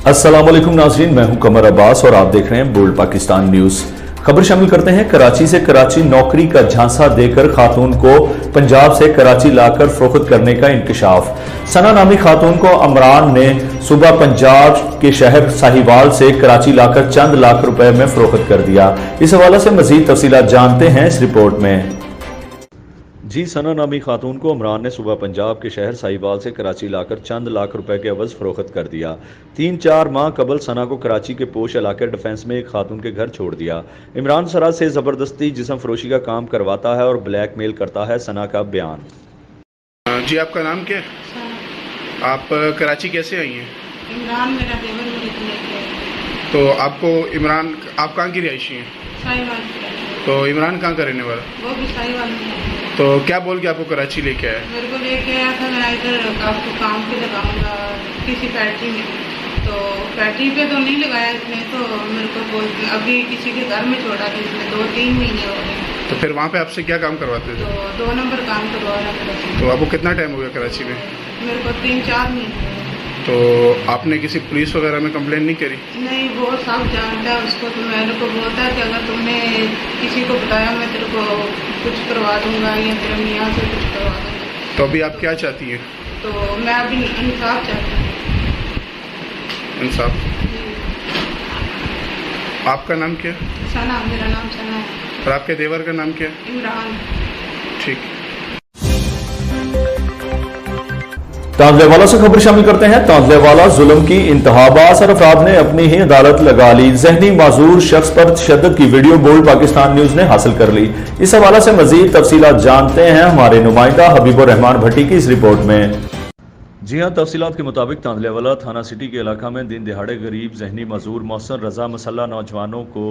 अस्सलाम वालेकुम नाज़रीन, मैं हूं कमर अब्बास और आप देख रहे हैं बोल्ड पाकिस्तान न्यूज़। खबर शामिल करते हैं। कराची से कराची नौकरी का झांसा देकर खातून को पंजाब से कराची लाकर फरोख्त करने का इंकशाफ। सना नामी खातून को इमरान ने सुबह पंजाब के शहर साहिवाल से कराची लाकर चंद लाख रुपए में फरोख्त कर दिया। इस हवाले से मजीद तफसीलात जानते हैं इस रिपोर्ट में। जी, सना नामी खातून को इमरान ने सुबह पंजाब के शहर साहिवाल से कराची लाकर चंद लाख रुपए के अवज फरोख्त कर दिया। 3-4 माह कबल सना को कराची के पोश इलाके डिफेंस में एक खातून के घर छोड़ दिया। इमरान सरा से ज़बरदस्ती जिस्म फरोशी का काम करवाता है और ब्लैकमेल करता है, सना का बयान। जी, आपका नाम क्या है? आप कराची कैसे आई हैं? इमरान मेरा देवर मुझे लेके आया। तो आपको इमरान, आप कहाँ की रिहायशी हैं? साहिवाल की रहने वाली। तो इमरान कहाँ का रहने वाला? वो भी साहिवाल में है। तो क्या बोल के आपको कराची लेके आया? मेरे को लेके आया था, मैं इधर आपको काम पे लगाऊंगा किसी फैक्ट्री में। तो फैक्ट्री पे तो नहीं लगाया इसने, तो मेरे को बोल अभी किसी के घर में छोड़ा था इसने, 2-3 महीने हो गए। तो फिर वहाँ पे आपसे क्या काम करवाते थे? तो 2 नंबर काम करवा रहा था। तो आपको कितना टाइम हो गया कराची में? मेरे को 3-4 महीने हो गए। तो आपने किसी पुलिस वगैरह में कंप्लेंट नहीं करी? नहीं, वो सब जानता है उसको। तो मेरे को बोलता है कि अगर तुमने किसी को बताया मैं तेरे को कुछ करवा दूंगा या तेरे मियाँ से कुछ करवा दूंगा। तो अभी आप क्या चाहती हैं? तो मैं अभी इंसाफ चाहती हूँ। इंसाफ। आपका नाम क्या है? सना, मेरा नाम सना है। और आपके देवर का नाम क्या है? इमरान। ठीक। तांजलेवाला से खबर शामिल करते हैं। तांजलेवाला जुल्म की इंतहा, बासर अफराद ने अपनी ही अदालत लगा ली। जहनी माजूर शख्स पर तशद्दुद की वीडियो बोल्ड पाकिस्तान न्यूज ने हासिल कर ली। इस हवाले से मजीद तफसीलात जानते हैं हमारे नुमाइंदा हबीबुर रहमान भट्टी की इस रिपोर्ट में। जी हाँ, तफसीलात के मुताबिक तांजलेवाला थाना सिटी के इलाका में दिन दिहाड़े गरीब जहनी मजूर मोहसिन रजा मसल्ला नौजवानों को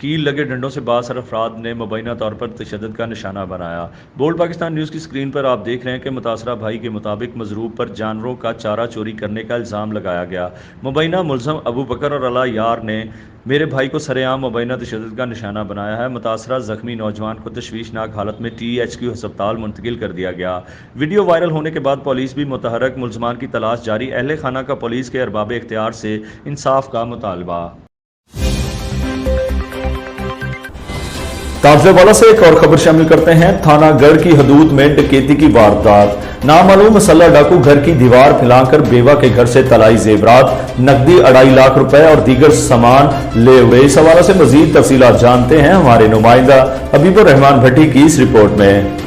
कील लगे डंडों से बासर अफराद ने मुबैना तौर पर तशद्दुद का निशाना बनाया। बोल्ड पाकिस्तान न्यूज़ की स्क्रीन पर आप देख रहे हैं कि मुतासरा भाई के मुताबिक मजरूब पर जानवरों का चारा चोरी करने का इल्ज़ाम लगाया गया। मुबैना मुलज़म अबू बकर और अला यार ने मेरे भाई को सरेआम मुबैना तशद्दुद का निशाना बनाया है। मुतासरा जख्मी नौजवान को तशवीशनाक हालत में THQ अस्पताल मुंतकिल कर दिया गया। वीडियो वायरल होने के बाद पुलिस भी मुतहरक मुलज़मान की तलाश जारी। अहले खाना का पुलिस के अरबाब इख्तियार से इंसाफ का मुतालबा। तांजलेवाला से एक और खबर शामिल करते हैं। थाना गढ़ की हदूद में डकैती की वारदात। नामालूम मसल्ला डाकू घर की दीवार फैलाकर बेवा के घर से तलाई जेवरात, नकदी 2.5 लाख रुपए और दीगर सामान ले उड़े। इस हवाले से मजीद तफसीलात जानते हैं हमारे नुमाइंदा हबीबुर रहमान भट्टी की इस रिपोर्ट में।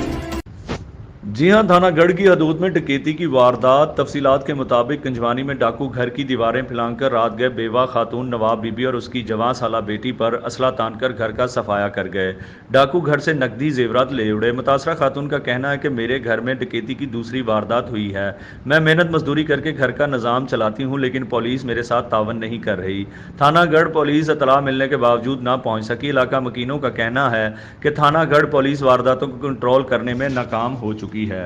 जी हाँ, थाना गढ़ की हदूद में डकैती की वारदात। तफसीलात के मुताबिक कंजवानी में डाकू घर की दीवारें फैलाकर रात गए बेवा खातून नवाब बीबी और उसकी जवां साला बेटी पर असला तानकर घर का सफाया कर गए। डाकू घर से नकदी जेवरात ले उड़े। मुतासरा खातून का कहना है कि मेरे घर में डकैती की दूसरी वारदात हुई है। मैं मेहनत मजदूरी करके घर का निज़ाम चलाती हूँ, लेकिन पुलिस मेरे साथ तावन नहीं कर रही। थाना गढ़ पुलिस इतला मिलने के बावजूद ना पहुँच सकी। इलाका मकीनों का कहना है कि थाना गढ़ पुलिस वारदातों को कंट्रोल करने में नाकाम हो चुकी है।